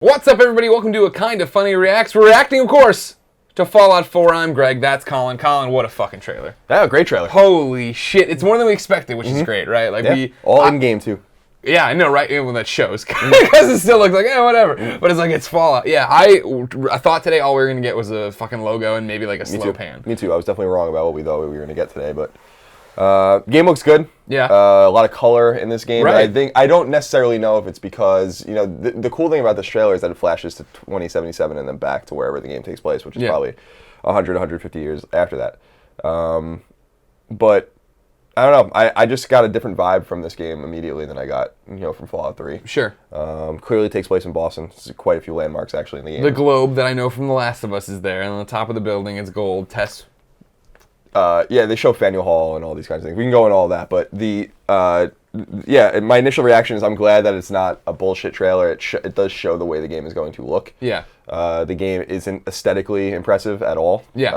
What's up, everybody? Welcome to a Kind of Funny Reacts. We're reacting, of course, to Fallout 4. I'm Greg. That's Colin. Colin, what a fucking trailer. Yeah, great trailer. Holy shit. It's more than we expected, which is great, right? Like all in-game, too. Yeah, I know, right? Well, that shows. Because it still looks like, whatever. But it's like, it's Fallout. Yeah, I thought today all we were going to get was a fucking logo and maybe like a slow pan. Me too. I was definitely wrong about what we thought we were going to get today, but game looks good. Yeah. A lot of color in this game. Right. I don't necessarily know if it's because, you know, the cool thing about this trailer is that it flashes to 2077 and then back to wherever the game takes place, which is probably 100, 150 years after that. But I don't know. I just got a different vibe from this game immediately than I got, from Fallout 3. Sure. Clearly takes place in Boston. There's quite a few landmarks actually in the game. The globe that I know from The Last of Us is there, and on the top of the building it's gold. Tess. Yeah, they show Faneuil Hall and all these kinds of things. We can go into all that, but my initial reaction is I'm glad that it's not a bullshit trailer. It does show the way the game is going to look. Yeah. The game isn't aesthetically impressive at all. Yeah.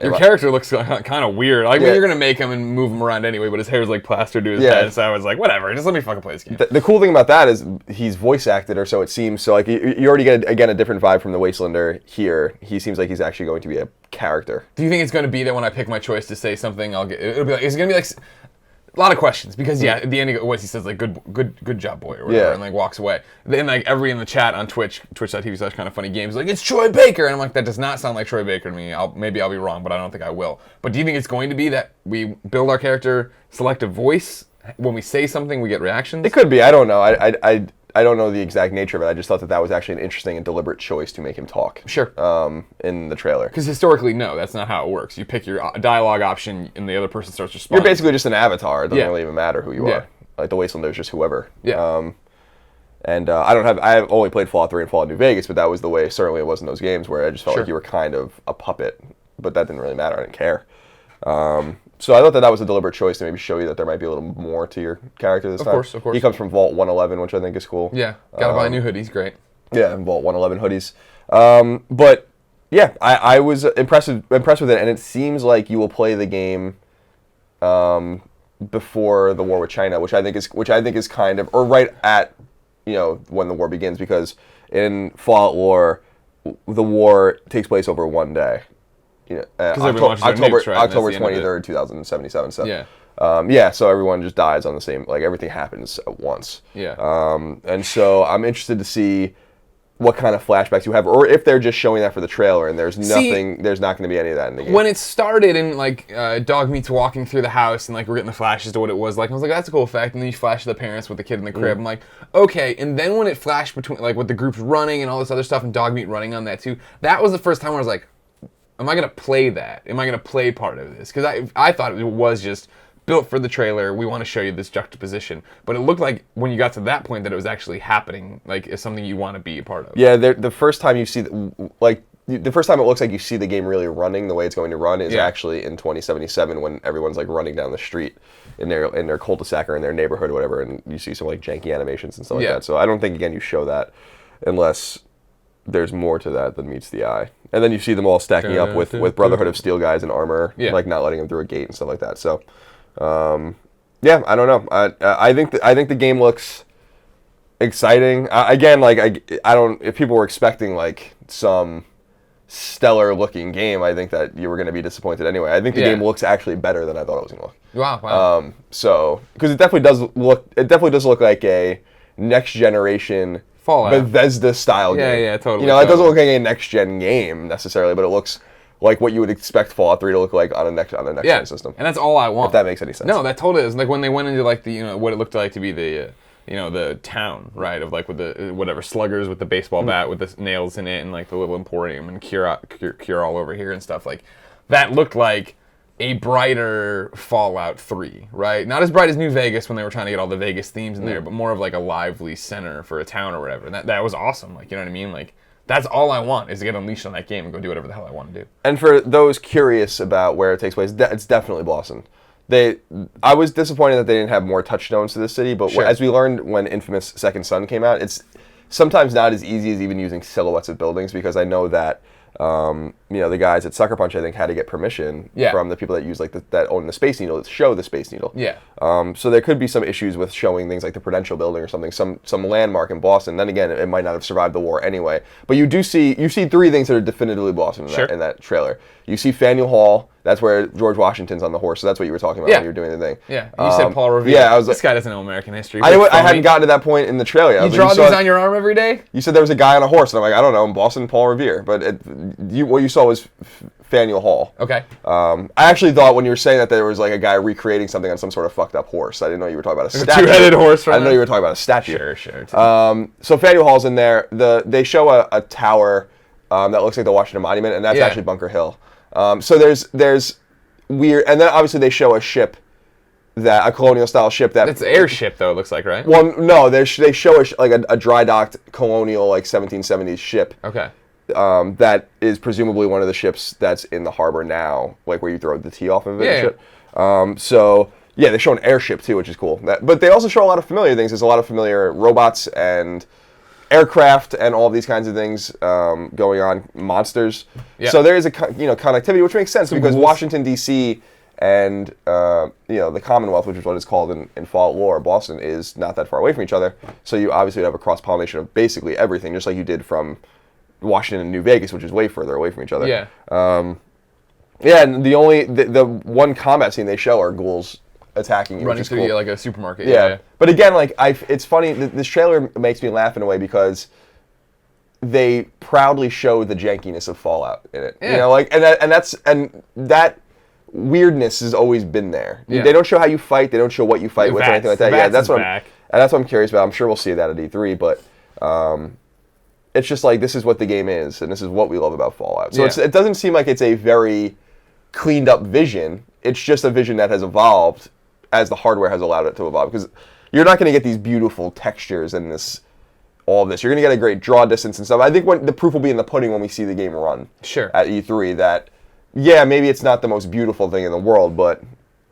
Your character looks kind of weird. I mean, you're going to make him and move him around anyway, but his hair's like plastered to his head, so I was like, whatever, just let me fucking play this game. The cool thing about that is he's voice acted, or so it seems, so like you already get, again, a different vibe from the Wastelander here. He seems like he's actually going to be a character. Do you think it's going to be that when I pick my choice to say something, it'll be like, is it going to be like... A lot of questions, because at the end of what he says, like good job, boy, or whatever, and like walks away. Then like everybody in the chat on twitch.tv/kindoffunnygames, like, it's Troy Baker, and I'm like, that does not sound like Troy Baker to me. Maybe I'll be wrong, but I don't think I will. But do you think it's going to be that we build our character, select a voice, when we say something we get reactions? It could be. I don't know. I don't know the exact nature of it. I just thought that was actually an interesting and deliberate choice to make him talk. Sure. In the trailer. Because historically, no, that's not how it works. You pick your dialogue option, and the other person starts responding. You're basically just an avatar. It doesn't really even matter who you are. Like the Wastelander is just whoever. Yeah. I've only played Fallout 3 and Fallout New Vegas, but that was the way certainly it was in those games where I just felt like you were kind of a puppet, but that didn't really matter. I didn't care. So I thought that was a deliberate choice to maybe show you that there might be a little more to your character this time. Of course. He comes from Vault 111, which I think is cool. Yeah, gotta buy new hoodies, great. Yeah, Vault 111 hoodies. But yeah, I was impressed with it, and it seems like you will play the game before the war with China, which I think is kind of, or right at when the war begins, because in Fallout lore, the war takes place over one day. October 23rd, 2077. So so everyone just dies on the same, like everything happens at once. Yeah. And so I'm interested to see what kind of flashbacks you have, or if they're just showing that for the trailer and there's not going to be any of that in the game. When it started and like Dog Meat's walking through the house and like we're getting the flashes to what it was like, I was like, that's a cool effect. And then you flash to the parents with the kid in the crib. I'm like, okay. And then when it flashed between like with the groups running and all this other stuff and Dog Meat running on that too, that was the first time where I was like, am I going to play that? Am I going to play part of this? Because I thought it was just built for the trailer. We want to show you this juxtaposition. But it looked like when you got to that point that it was actually happening, like it's something you want to be a part of. Yeah, the first time you see, the first time it looks like you see the game really running the way it's going to run is actually in 2077 when everyone's like running down the street in their cul-de-sac or in their neighborhood or whatever, and you see some like janky animations and stuff like that. So I don't think, again, you show that unless there's more to that than meets the eye. And then you see them all stacking up with Brotherhood of Steel guys in armor, like not letting them through a gate and stuff like that. So, yeah, I don't know. I think the game looks exciting. Again, like I don't. If people were expecting like some stellar looking game, I think that you were going to be disappointed anyway. I think the game looks actually better than I thought it was going to look. Wow. So because it definitely does look like a next generation Fallout Bethesda style game. Yeah, totally. It doesn't look like a next gen game necessarily, but it looks like what you would expect Fallout 3 to look like on a next gen system. And that's all I want. If that makes any sense. No, that totally is. Like when they went into like the what it looked like to be the the town, right, of like with the whatever sluggers with the baseball bat with the nails in it and like the little emporium and cure all over here and stuff, like that looked like a brighter Fallout 3, right? Not as bright as New Vegas when they were trying to get all the Vegas themes in there, but more of like a lively center for a town or whatever. And that was awesome. Like, you know what I mean? Like, that's all I want is to get unleashed on that game and go do whatever the hell I want to do. And for those curious about where it takes place, it's definitely Boston. I was disappointed that they didn't have more touchstones to the city, but as we learned when Infamous Second Son came out, it's sometimes not as easy as even using silhouettes of buildings, because I know that The guys at Sucker Punch, I think, had to get permission from the people that use that own the Space Needle to show the Space Needle. Yeah. So there could be some issues with showing things like the Prudential Building or something, some landmark in Boston. Then again, it might not have survived the war anyway. But you see 3 things that are definitively Boston in that trailer. You see Faneuil Hall. That's where George Washington's on the horse. So that's what you were talking about when you were doing the thing. Yeah. You said Paul Revere. Yeah, this guy doesn't know American history. I hadn't gotten to that point in the trailer. You draw these on your arm every day? You said there was a guy on a horse, and I'm like, I don't know, in Boston, Paul Revere. But what you saw was Faneuil Hall. Okay. I actually thought when you were saying that there was like a guy recreating something on some sort of fucked up horse. I didn't know you were talking about a statue. A 2-headed horse. I didn't know you were talking about a statue. Sure. So Faneuil Hall's in there. They show a tower that looks like the Washington Monument, and that's actually Bunker Hill. So there's weird, and then obviously they show a ship, a colonial style ship that it's an airship though. It looks like, right? Well, no, they show a dry docked colonial 1770s ship. Okay. That is presumably one of the ships that's in the harbor now, like where you throw the tea off of it. Yeah. And shit. So they show an airship too, which is cool. But they also show a lot of familiar things. There's a lot of familiar robots and aircraft and all of these kinds of things going on, monsters. Yeah. So there is a connectivity, which makes sense because Washington D.C. and the Commonwealth, which is what it's called in Fallout lore, Boston is not that far away from each other. So you obviously would have a cross pollination of basically everything, just like you did from Washington and New Vegas, which is way further away from each other. Yeah. And the one combat scene they show are ghouls attacking you, running which is through cool. like a supermarket. Yeah. But again, it's funny. This trailer makes me laugh in a way because they proudly show the jankiness of Fallout in it. Yeah. And that weirdness has always been there. Yeah. They don't show how you fight. They don't show what you fight with or anything like that. Yeah, that's what I'm curious about. I'm sure we'll see that at E3, but it's just like this is what the game is, and this is what we love about Fallout. So it doesn't seem like it's a very cleaned up vision. It's just a vision that has evolved as the hardware has allowed it to evolve. Because you're not going to get these beautiful textures and all of this. You're going to get a great draw distance and stuff. I think the proof will be in the pudding when we see the game run. Sure. At E3 that, maybe it's not the most beautiful thing in the world, but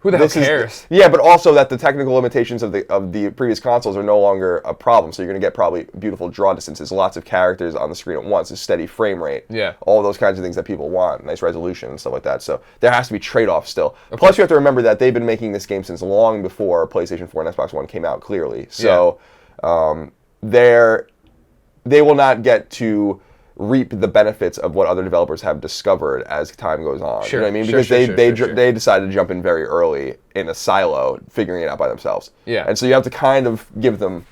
who the hell cares? But also that the technical limitations of the previous consoles are no longer a problem. So you're going to get probably beautiful draw distances, lots of characters on the screen at once, a steady frame rate. Yeah. All those kinds of things that people want, nice resolution and stuff like that. So there has to be trade-offs still. Plus you have to remember that they've been making this game since long before PlayStation 4 and Xbox One came out, clearly. So they will not get to reap the benefits of what other developers have discovered as time goes on. Sure. You know what I mean? Because they decided to jump in very early in a silo, figuring it out by themselves. Yeah. And so you have to kind of give them,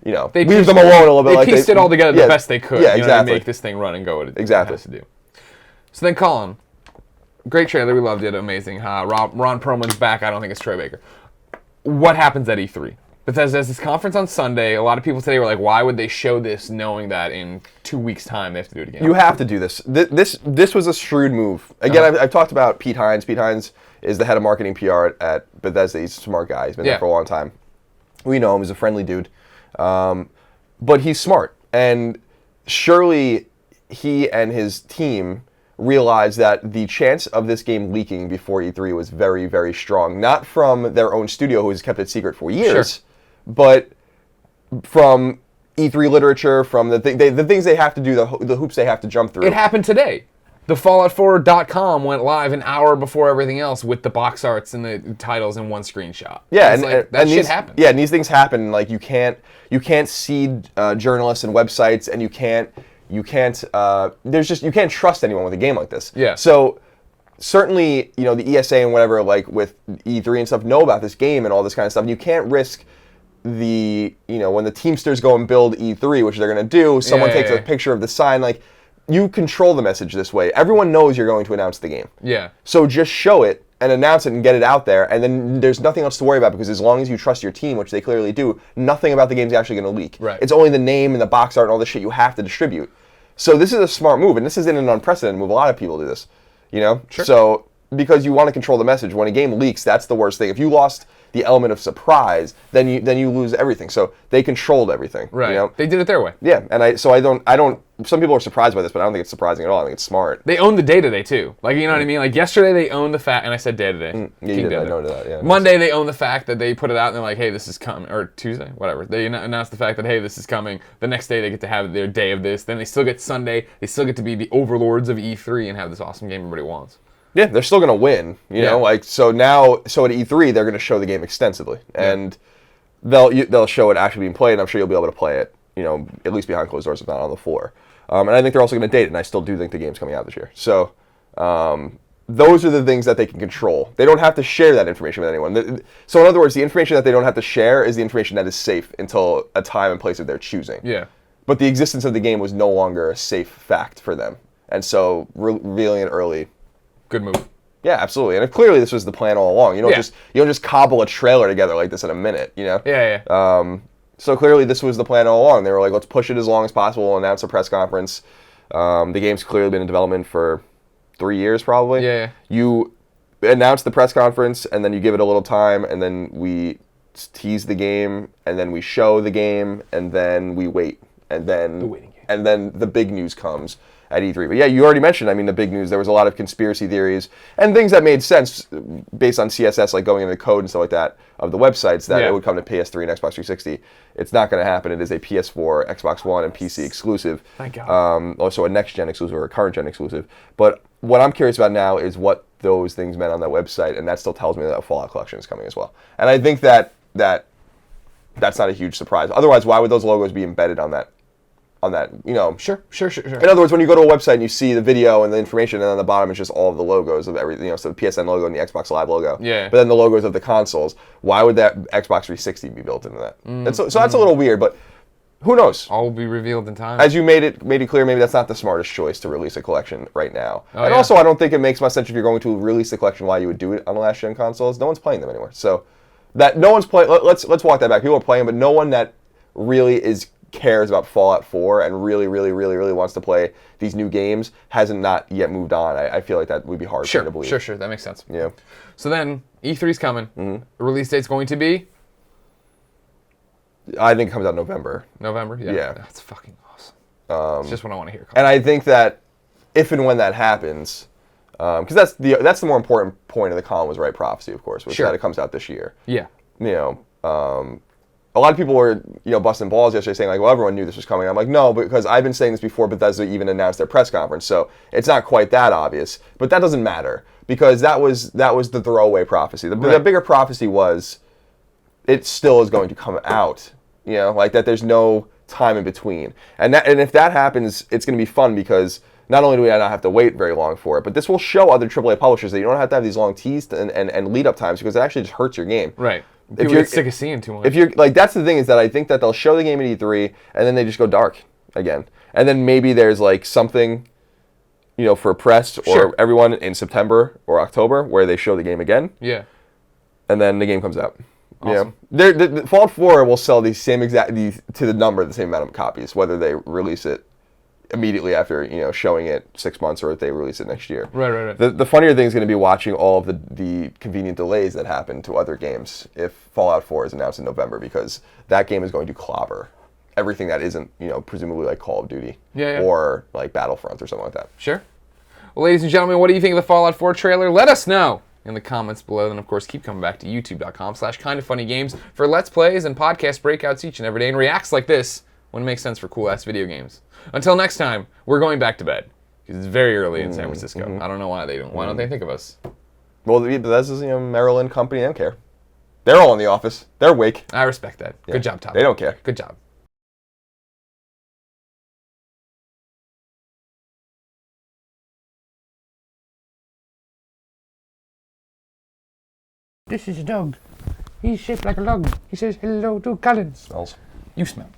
they leave them alone a little bit. They pieced it all together the best they could. Yeah, exactly. Make this thing run and go what it has to do. So then, Colin, great trailer. We loved it. Amazing. Ron Perlman's back. I don't think it's Troy Baker. What happens at E3? Bethesda has this conference on Sunday. A lot of people today were like, why would they show this knowing that in 2 weeks' time they have to do it again? You have to do this. This was a shrewd move. Again, I've talked about Pete Hines. Pete Hines is the head of marketing PR at Bethesda. He's a smart guy. He's been there for a long time. We know him. He's a friendly dude. But he's smart. And surely he and his team realized that the chance of this game leaking before E3 was very, very strong. Not from their own studio, who has kept it secret for years, but from E3 literature, from the things they have to do, the hoops they have to jump through. It happened today. The Fallout4.com went live an hour before everything else with the box arts and the titles in one screenshot. Yeah, that shit happens. Yeah, and these things happen. Like you can't seed journalists and websites, and you can't trust anyone with a game like this. Yeah. So certainly, the ESA and whatever, like with E3 and stuff, know about this game and all this kind of stuff. And you can't risk when the Teamsters go and build E3, which they're going to do, someone takes a picture of the sign, like, you control the message this way. Everyone knows you're going to announce the game. Yeah. So just show it and announce it and get it out there, and then there's nothing else to worry about, because as long as you trust your team, which they clearly do, nothing about the game's actually going to leak. Right. It's only the name and the box art and all this shit you have to distribute. So this is a smart move, and this isn't an unprecedented move. A lot of people do this, Sure. So because you want to control the message. When a game leaks, that's the worst thing. If you lost the element of surprise, then you lose everything. So they controlled everything. Right. They did it their way. Yeah, and I don't some people are surprised by this, but I don't think it's surprising at all. I think it's smart. They own the day to day too. Like, you know what I mean? Like yesterday they owned the fact, and I said day to day. Yeah, you did. I noted that. Yeah. Monday they own the fact that they put it out, and they're like, hey, this is coming. Or Tuesday, whatever. They announced the fact that, hey, this is coming. The next day they get to have their day of this. Then they still get Sunday. They still get to be the overlords of E3 and have this awesome game everybody wants. Yeah, they're still gonna win. You know, like so at E3 they're gonna show the game extensively, and they'll show it actually being played. And I'm sure you'll be able to play it. You know, at least behind closed doors, if not on the floor. And I think they're also going to date it, and I still do think the game's coming out this year. So those are the things that they can control. They don't have to share that information with anyone. So in other words, the information that they don't have to share is the information that is safe until a time and place of their choosing. Yeah. But the existence of the game was no longer a safe fact for them. And so revealing it early. Good move. Yeah, absolutely. And if clearly this was the plan all along. You don't just cobble a trailer together like this in a minute, you know? Yeah. So clearly this was the plan all along. They were like, let's push it as long as possible, announce a press conference. The game's clearly been in development for 3 years probably. Yeah. You announce the press conference, and then you give it a little time, and then we tease the game, and then we show the game, and then we wait. And then the waiting game. And then the big news comes at E3. But yeah, you already mentioned, I mean, the big news. There was a lot of conspiracy theories and things that made sense based on CSS, like going into the code and stuff like that, of the websites, that it would come to PS3 and Xbox 360. It's not going to happen. It is a PS4, Xbox One, and PC exclusive. Thank God. Also a next-gen exclusive or a current-gen exclusive. But what I'm curious about now is what those things meant on that website, and that still tells me that a Fallout collection is coming as well. And I think that's not a huge surprise. Otherwise, why would those logos be embedded on that, you know? Sure. In other words, when you go to a website and you see the video and the information, and on the bottom it's just all of the logos of everything, you know, so the PSN logo and the Xbox Live logo. Yeah. But then the logos of the consoles, why would that Xbox 360 be built into that? And so that's a little weird, but who knows? All will be revealed in time. As you made it clear, maybe that's not the smartest choice to release a collection right now. Oh, also, I don't think it makes much sense if you're going to release the collection why you would do it on the last gen consoles. No one's playing them anymore. So that no one's playing. Let's walk that back. People are playing, but no one that really cares about Fallout 4 and really wants to play these new games hasn't not yet moved on. I feel like that would be hard for me to believe. Sure. That makes sense. Yeah. So then E3's coming. The release date's going to be? I think it comes out November. November? Yeah. That's fucking awesome. It's just what I want to hear. And I think that if and when that happens, because that's the more important point of the column was Right Prophecy, of course, which that it comes out this year. Yeah. You know, a lot of people were, you know, busting balls yesterday saying, like, well, everyone knew this was coming. I'm like, no, because I've been saying this before, Bethesda even announced their press conference, so it's not quite that obvious. But that doesn't matter, because that was the throwaway prophecy. The bigger prophecy was it still is going to come out, you know, like that there's no time in between. And if that happens, it's going to be fun, because not only do we not have to wait very long for it, but this will show other AAA publishers that you don't have to have these long teased and lead-up times, because it actually just hurts your game. Right. People get sick of seeing too much. If you're like, that's the thing, is that I think that they'll show the game at E3 and then they just go dark again, and then maybe there's like something, you know, for press or everyone in September or October where they show the game again. Yeah. And then the game comes out. Awesome. Yeah. The Fallout 4 will sell the same to the number, the same amount of copies, whether they release it immediately after, you know, showing it 6 months, or if they release it next year. Right. The funnier thing is going to be watching all of the convenient delays that happen to other games if Fallout 4 is announced in November, because that game is going to clobber everything that isn't, you know, presumably like Call of Duty or like Battlefront or something like that. Sure. Well, ladies and gentlemen, what do you think of the Fallout 4 trailer? Let us know in the comments below. And of course, keep coming back to youtube.com/kindoffunnygames for Let's Plays and podcast breakouts each and every day, and reacts like this when it makes sense for cool-ass video games. Until next time, we're going back to bed, because it's very early in San Francisco. I don't know why they don't. Why don't they think of us? Well, Bethesda's, you know, Maryland company. They don't care. They're all in the office. They're awake. I respect that. Good job, Tom. They don't care. Good job. This is a dog. He's shaped like a log. He says hello to Colin. Smells. You smell.